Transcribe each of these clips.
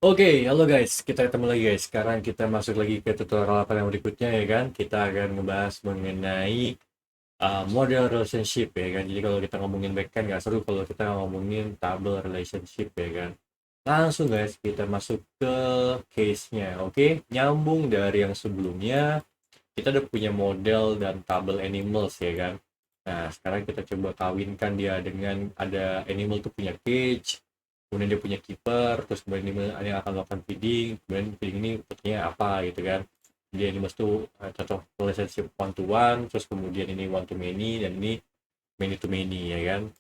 Oke, halo guys, kita ketemu lagi guys. Sekarang kita masuk lagi ke tutorial apa yang berikutnya ya kan. Kita akan ngebahas mengenai model relationship ya kan. Jadi kalau kita ngomongin backend nggak seru kalau kita ngomongin table relationship ya kan. Langsung guys, kita masuk ke case-nya. Oke, nyambung dari yang sebelumnya, kita udah punya model dan table animals ya kan. Nah, sekarang kita coba kawinkan dia dengan ada animal tuh punya cage, kemudian dia punya keeper, terus kemudian ini akan melakukan feeding, kemudian feeding ini bentuknya apa gitu kan. Jadi animals tuh cocok relationship one to one, terus kemudian ini one to many, dan ini many to many ya kan.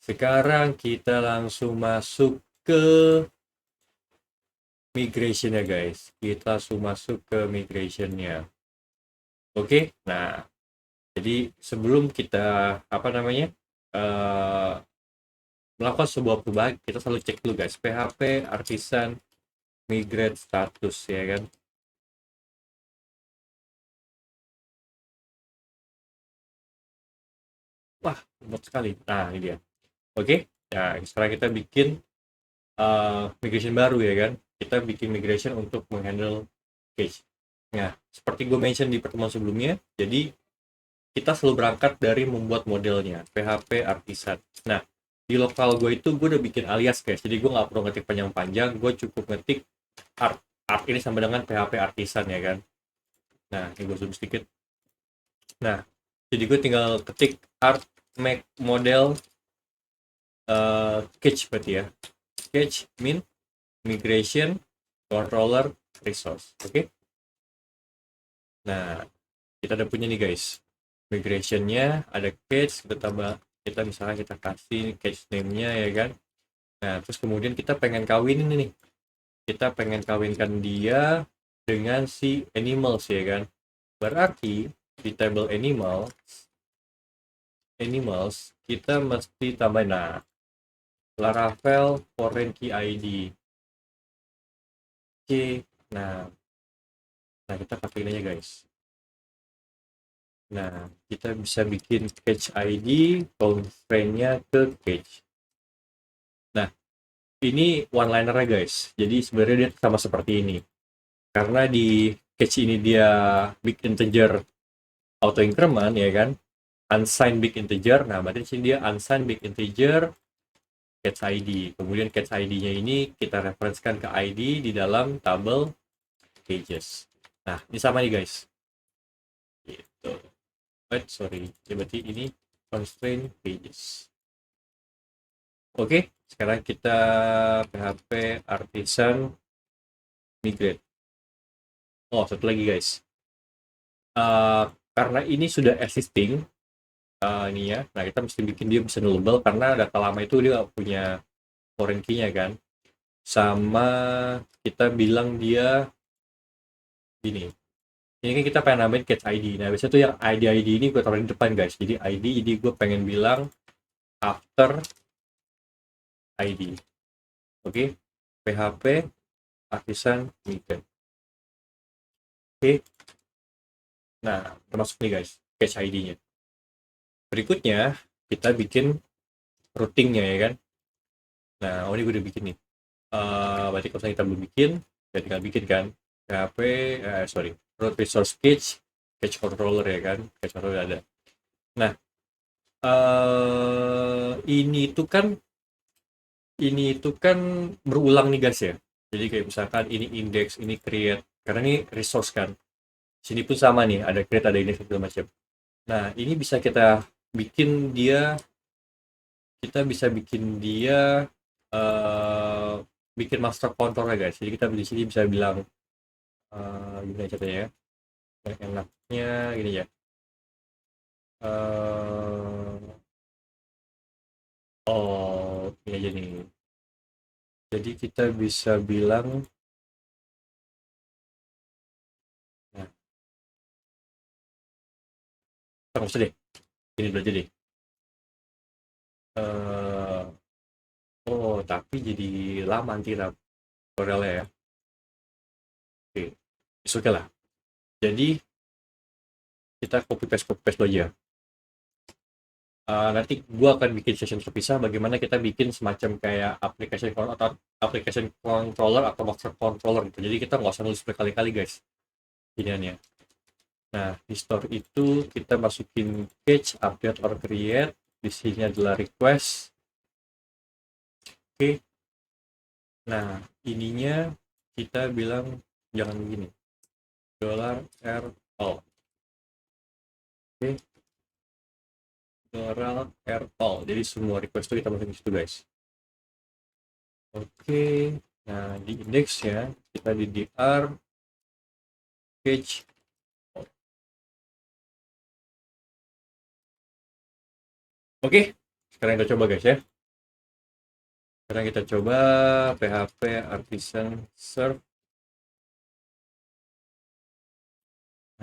Sekarang kita langsung masuk ke migration ya guys. Kita langsung masuk ke migrationnya. Oke, nah jadi sebelum kita apa namanya eh, melakukan sebuah perubahan, kita selalu cek dulu guys PHP artisan migrate status ya kan. Wah, cepet sekali. Nah, ini dia. Oke. Nah, sekarang kita bikin migration baru ya kan. Kita bikin migration untuk menghandle case. Nah, seperti gue mention di pertemuan sebelumnya, jadi kita selalu berangkat dari membuat modelnya PHP artisan. Nah, di lokal gue itu gue udah bikin alias guys, jadi gue nggak perlu ngetik panjang-panjang, gue cukup ngetik art ini sama dengan PHP artisan ya kan. Nah, ini gue zoom sedikit. Nah, jadi gue tinggal ketik art make model sketch berarti ya, sketch min migration controller resource. Oke. Nah, kita udah punya nih guys, migrationnya ada case, kita tambah, kita misalnya kita kasih case name-nya ya kan. Nah, terus kemudian kita pengen kawin ini nih, kita pengen kawinkan dia dengan si animals ya kan. Berarti di table animals kita mesti tambah, nah, Laravel foreign key ID. Oke, nah, nah kita pakai ini aja guys. Nah, kita bisa bikin catch ID, constraint-nya ke catch. Nah, ini one liner guys. Jadi sebenarnya dia sama seperti ini. Karena di catch ini dia big integer auto increment ya kan. Unsigned big integer. Nah, berarti di sini dia unsigned big integer catch ID. Kemudian catch ID-nya ini kita referensikan ke ID di dalam tabel caches. Nah, ini sama nih guys. Gitu. Sorry. Ya, berarti ini constraint pages. Oke, sekarang kita PHP artisan migrate. Oh, satu lagi guys. Eh, karena ini sudah existing, ini ya. Nah, kita mesti bikin dia bisa nullable karena data lama itu dia nggak punya foreign key-nya kan. Sama kita bilang dia gini. Ini kan kita pengen nambahin catch ID. Nah, biasanya tuh yang ID ini gue taruh di depan guys. Jadi ID ini gue pengen bilang after ID. Oke, PHP artisan migrate. Oke. Nah, termasuk nih guys, catch ID-nya. Berikutnya, kita bikin routingnya ya kan. Nah, ini gue udah bikin nih. Berarti kalau kita belum bikin, ya tinggal bikin kan. PHP, sorry, root resource cache controller ya kan. Cache controller ada. Nah, ini itu kan berulang nih guys ya. Jadi kayak misalkan ini index, ini create, karena ini resource kan. Sini pun sama nih, ada create, ada index segala macam. Nah, ini bisa bikin dia, kita bisa bikin dia eh bikin master contour ya guys. Jadi kita di sini bisa bilang gimana caranya ya? Yang enaknya gini ya. eh ini aja nih. Jadi kita bisa bilang, nah, nggak usah deh. Ini dulu aja deh. eh oh, tapi jadi lama nanti tutorialnya ya. Oke, oke lah. Jadi kita copy paste dulu aja. nanti gue akan bikin session terpisah bagaimana kita bikin semacam kayak application controller atau master controller gitu. Jadi kita nggak usah nulis berkali-kali guys pilihannya. Nah, di store itu kita masukin cage, update or create. Di sini adalah request. Oke. Nah, ininya kita bilang jangan begini. $r all. Oke. $r all. Jadi semua request itu kita masukin situ guys. Oke. Nah, di index ya, kita di dr cage. Oke. Sekarang kita coba guys ya. Sekarang kita coba PHP artisan serve.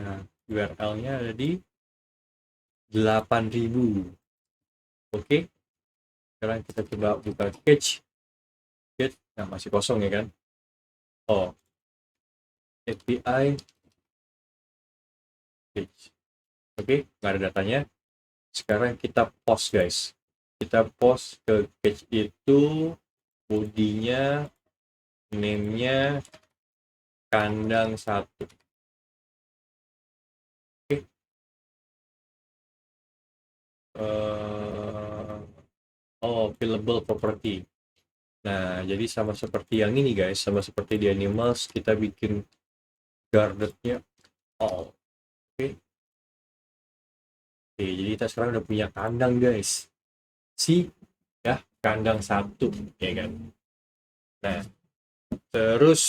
Nah, URL-nya ada di 8000. Oke. Sekarang kita coba buka cage. Nah, masih kosong ya kan? Oh, API cage. Oke, nggak ada datanya. Sekarang kita post guys. Kita post ke cage itu bodinya, name-nya kandang 1. Oke. Fillable property. Nah, jadi sama seperti yang ini guys, sama seperti di animals, kita bikin guarded-nya all. Oke. Oke, jadi kita sekarang udah punya kandang guys. Ya, kandang 1, ya kan. Nah, terus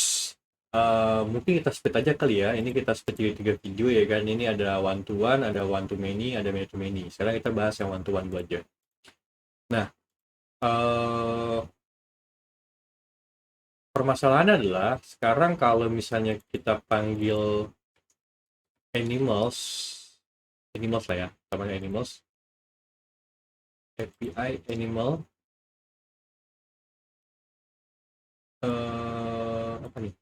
mungkin kita split aja kali ya. Ini kita split jadi 3 video ya kan. Ini ada one to one, ada one to many, ada many to many. Sekarang kita bahas yang one to one dulu aja. Nah, permasalahannya adalah sekarang kalau misalnya kita panggil animals lah ya, namanya animals, API animal, apa nih?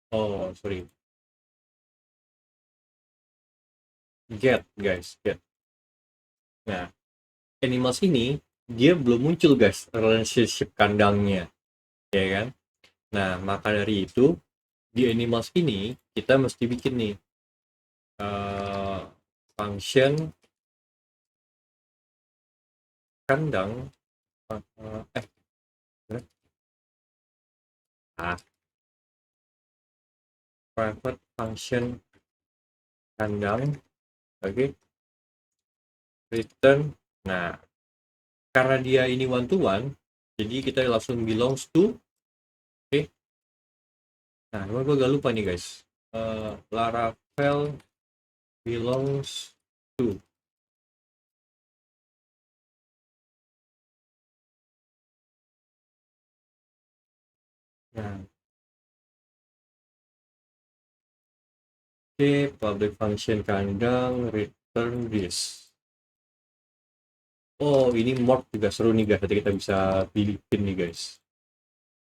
Oh, sorry. Get, guys, get. Nah, animals ini dia belum muncul guys relationship kandangnya, ya kan? Nah, maka dari itu di animals ini kita mesti bikin nih function kandang, eh ah private function kandang, oke, return. Nah, karena dia ini one to one, jadi kita langsung belongs to. Oke. Nah, gue gak lupa nih guys, Laravel belongs to. Nah, oke, public function kandang return this. Oh, ini morph juga seru nih guys. Nanti kita bisa bikin nih guys.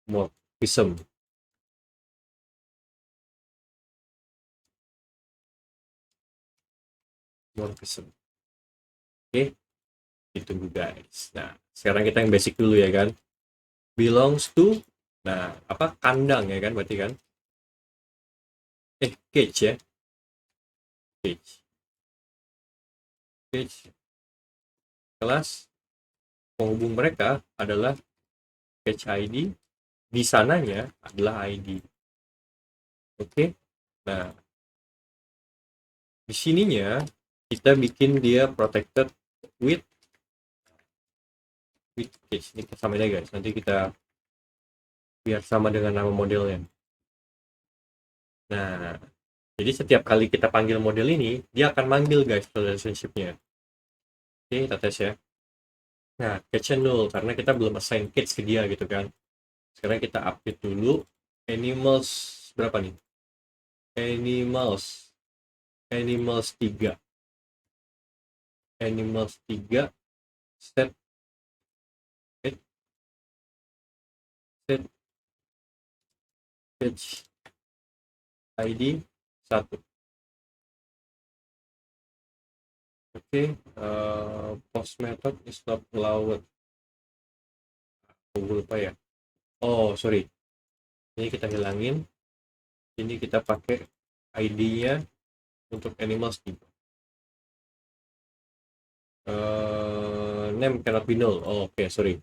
Morphism. Morphism. Oke, ditunggu guys. Nah, sekarang kita yang basic dulu ya kan. Belongs to. Nah, apa kandang ya kan berarti kan? Cage ya. Cage. Cage. Kelas penghubung mereka adalah cage ID. Di sananya adalah ID. Oke. Nah, di sininya kita bikin dia protected with cage. Ini kita samain aja guys. Nanti kita biar sama dengan nama modelnya. Nah, jadi setiap kali kita panggil model ini, dia akan manggil guys relationship-nya. Oke, kita tes ya. Nah, catch null karena kita belum assign catch ke dia gitu kan. Sekarang kita update dulu animals berapa nih? Animals 3. Animals 3 set set catch ID 1. Oke, post method is not allowed. Aku lupa ya. Oh, sorry. Ini kita hilangin. Ini kita pakai ID-nya untuk animals nih. Name cannot be null. Oh, oke, sorry.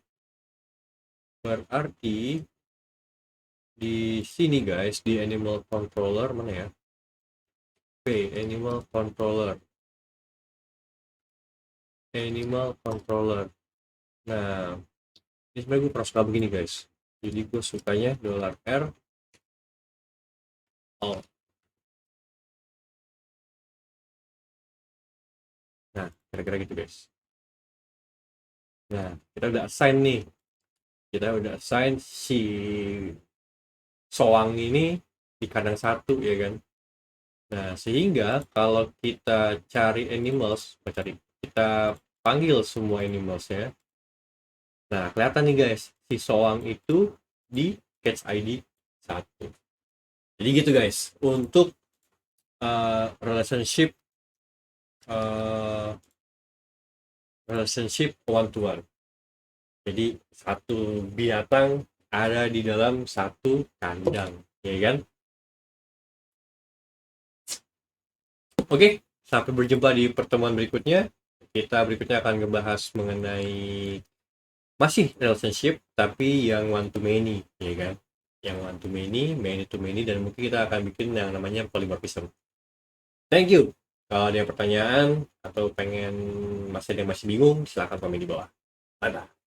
Berarti di sini guys, di animal controller mana ya? Animal controller. Nah, ini sebenarnya gue pernah suka begini guys. Jadi gue sukanya $R. Oh, nah kira-kira gitu guys. Nah, kita udah assign nih. Kita udah assign si soang ini di kandang satu ya kan. Nah, sehingga kalau kita cari animals, kita panggil semua animals ya. Nah, kelihatan nih guys, si soang itu di catch ID 1. Jadi gitu guys, untuk relationship one to one. Jadi satu binatang ada di dalam satu kandang, ya kan? Oke, sampai berjumpa di pertemuan berikutnya. Kita berikutnya akan ngebahas mengenai masih relationship, tapi yang one to many, ya kan? Yang one to many to many, dan mungkin kita akan bikin yang namanya polymorphism. Thank you. Kalau ada yang pertanyaan atau pengen masih bingung, silahkan komen di bawah. Bye-bye.